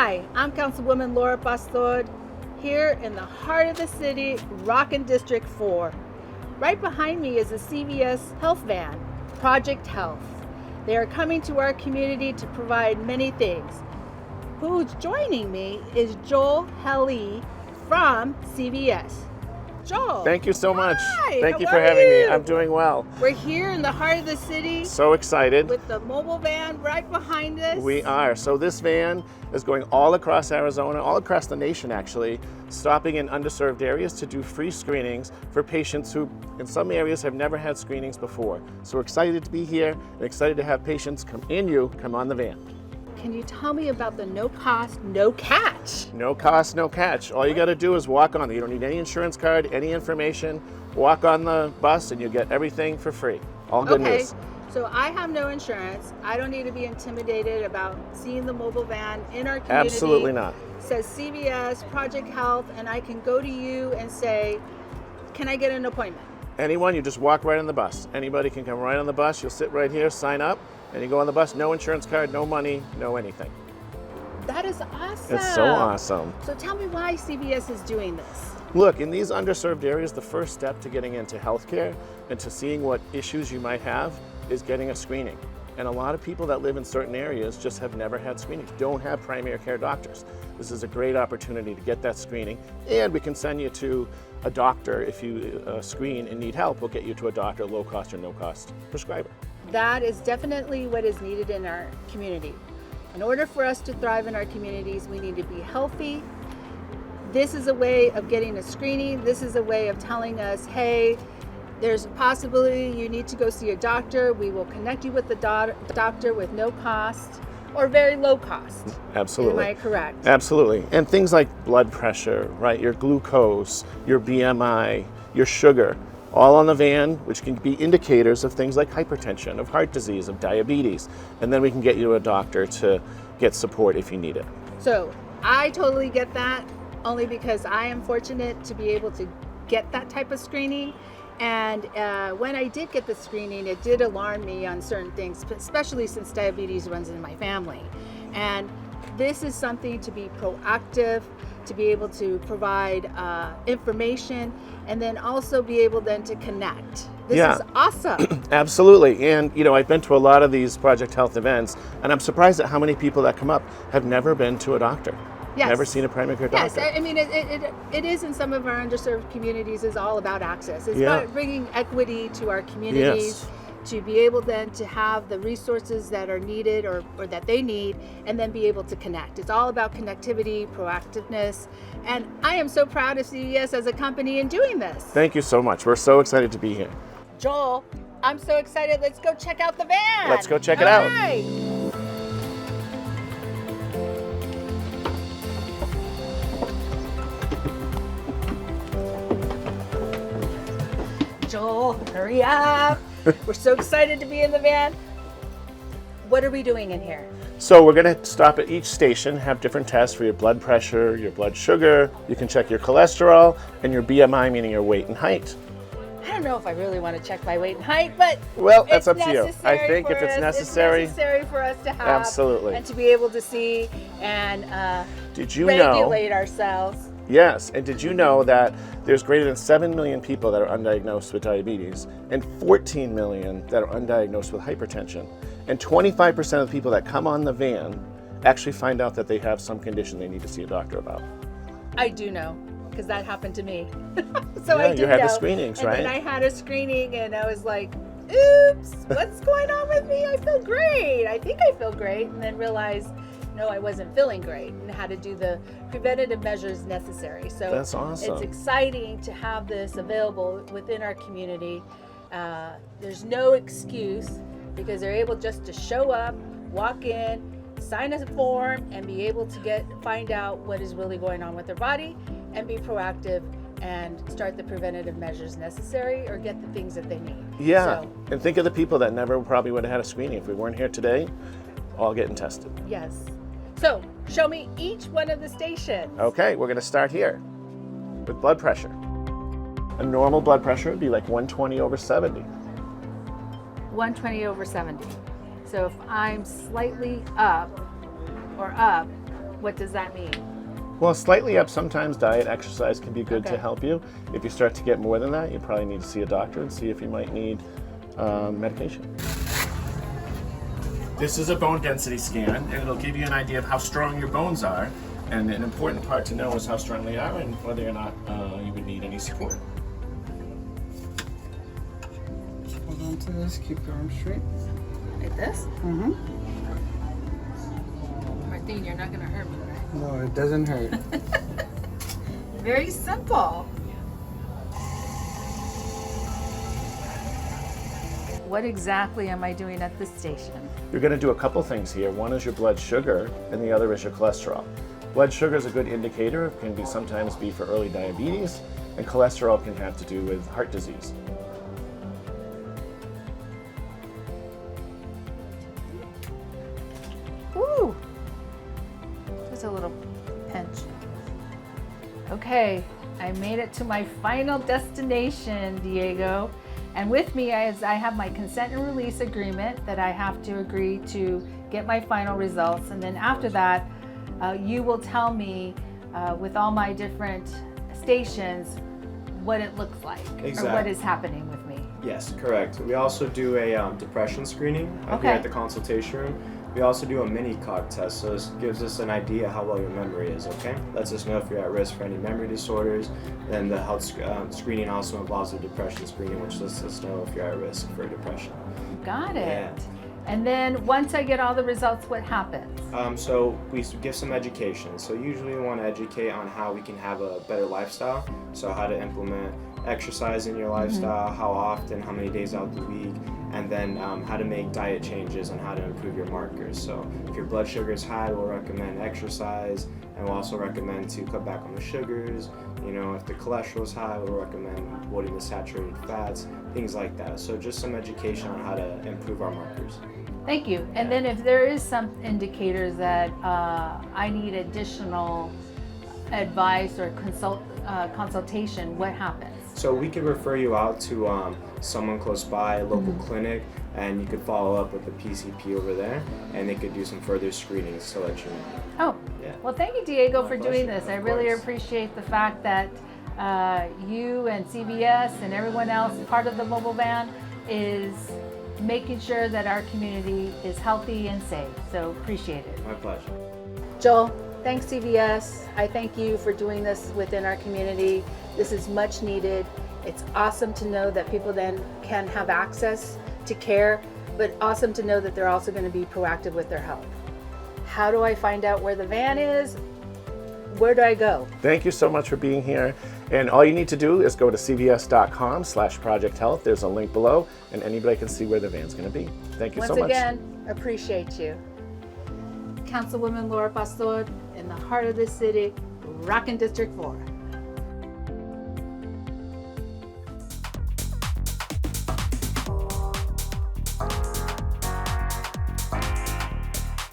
Hi, I'm Councilwoman Pastor, here in the heart of the city, rockin' District 4. Right behind me is a CVS health van, Project Health. They are coming to our community to provide many things. Who's joining me is Helle from CVS. Joel. Thank you so much. Hi, Thank you how for are having me. you? I'm doing well. We're here in the heart of the city So excited. with the mobile van right behind us. We are. So this van is going all across Arizona, all across the nation actually, stopping in underserved areas to do free screenings for patients who in some areas have never had screenings before. So we're excited to be here and excited to have patients come on the van. Can you tell me about the no cost, no catch? No cost, no catch. All you got to do is walk on. You don't need any insurance card, any information. Walk on the bus and you get everything for free. All good news. So I have no insurance. I don't need to be intimidated about seeing the mobile van in our community. Absolutely not. It says CVS, Project Health, and I can go to you and say, can I get an appointment? Anyone, you just walk right on the bus. Anybody can come right on the bus. You'll sit right here, sign up, and you go on the bus. No insurance card, no money, no anything. That is awesome. It's so awesome. So tell me why CVS is doing this. Look, in these underserved areas, the first step to getting into healthcare and to seeing what issues you might have is getting a screening. And a lot of people that live in certain areas just have never had screenings, don't have primary care doctors. This is a great opportunity to get that screening, and we can send you to a doctor. If you screen and need help, we'll get you to a doctor, low cost or no cost prescriber. That is definitely what is needed in our community. In order for us to thrive in our communities, we need to be healthy. This is a way of getting a screening. This is a way of telling us, hey, there's a possibility you need to go see a doctor. We will connect you with the doctor with no cost or very low cost. Absolutely. Am I correct? Absolutely. And things like blood pressure, right? Your glucose, your BMI, your sugar, all on the van, which can be indicators of things like hypertension, of heart disease, of diabetes. And then we can get you to a doctor to get support if you need it. So I totally get that, only because I am fortunate to be able to get that type of screening. And when I did get the screening, it did alarm me on certain things, especially since diabetes runs in my family. And this is something to be proactive, to be able to provide information, and then also be able then to connect. This is awesome. Absolutely. And I've been to a lot of these Project Health events, and I'm surprised at how many people that come up have never been to a doctor. Yes. Never seen a primary care doctor. Yes, I mean, it is in some of our underserved communities is all about access. It's about bringing equity to our communities, to be able then to have the resources that are needed or that they need, and then be able to connect. It's all about connectivity, proactiveness, and I am so proud of CVS as a company in doing this. Thank you so much. We're so excited to be here. Joel, I'm so excited. Let's go check out the van. Let's go check it out. Right. Joel, hurry up. We're so excited to be in the van. What are we doing in here? So we're going to stop at each station, have different tests for your blood pressure, your blood sugar. You can check your cholesterol and your BMI, meaning your weight and height. I don't know if I really want to check my weight and height, but well, that's up to you. I think if it's necessary for us to have, absolutely, and to be able to see and regulate ourselves. Yes, and did you know that there's greater than 7 million people that are undiagnosed with diabetes and 14 million that are undiagnosed with hypertension? And 25% of the people that come on the van actually find out that they have some condition they need to see a doctor about. I do know, because that happened to me. So yeah, I did you had know. The screenings, right? And then I had a screening and I was like, oops, what's going on with me? I feel great. I think I feel great. And then realized, no, I wasn't feeling great, and had to do the preventative measures necessary. So that's awesome. It's exciting to have this available within our community. There's no excuse, because they're able just to show up, walk in, sign a form, and be able to find out what is really going on with their body and be proactive and start the preventative measures necessary or get the things that they need. Yeah, and think of the people that never probably would have had a screening if we weren't here today, all getting tested. Yes. So show me each one of the stations. Okay, we're going to start here with blood pressure. A normal blood pressure would be like 120/70. 120/70. So if I'm slightly up or up, What does that mean? Well, slightly up, sometimes diet, exercise can be good Okay. to help you. If you start to get more than that, you probably need to see a doctor and see if you might need medication. This is a bone density scan, and it'll give you an idea of how strong your bones are. And an important part to know is how strong they are and whether or not you would need any support. Hold on to this, keep your arms straight. Like this? Mm-hmm. Martine, you're not gonna hurt me, right? No, it doesn't hurt. Very simple. What exactly am I doing at this station? You're going to do a couple things here. One is your blood sugar, and the other is your cholesterol. Blood sugar is a good indicator. It can sometimes be for early diabetes, and cholesterol can have to do with heart disease. Ooh, just a little pinch. Okay, I made it to my final destination, Diego. And with me, I have my consent and release agreement that I have to agree to get my final results. And then after that, you will tell me with all my different stations what it looks like or what is happening with me. Yes, correct. We also do a depression screening here at the consultation room. We also do a mini cog test, so this gives us an idea how well your memory is, okay? Lets us know if you're at risk for any memory disorders. Then the health screening also involves a depression screening, which lets us know if you're at risk for depression. Got it. Yeah. And then once I get all the results, what happens? So we give some education. So usually we want to educate on how we can have a better lifestyle. So how to implement exercise in your lifestyle, how often, how many days out of the week, and then how to make diet changes and how to improve your markers. So if your blood sugar is high, we'll recommend exercise, and we'll also recommend to cut back on the sugars. You know, if the cholesterol is high, we'll recommend avoiding the saturated fats, things like that. So just some education on how to improve our markers. Thank you. And then if there is some indicators that I need additional advice or consultation, what happens? So we could refer you out to someone close by, a local clinic, and you could follow up with the PCP over there, and they could do some further screenings to let you know. Oh, Yeah. well, thank you, Diego, My for pleasure, doing this. I of really course. appreciate the fact that you and CVS and everyone else part of the mobile van is making sure that our community is healthy and safe. So appreciate it. My pleasure. Joel, thanks CVS. I thank you for doing this within our community. This is much needed. It's awesome to know that people then can have access to care, but awesome to know that they're also going to be proactive with their health. How do I find out where the van is? Where do I go? Thank you so much for being here. And all you need to do is go to cvs.com/Project Health. There's a link below, and anybody can see where the van's going to be. Thank you so much. Once again, appreciate you. Councilwoman Laura Pastor in the heart of the city, rockin' District 4.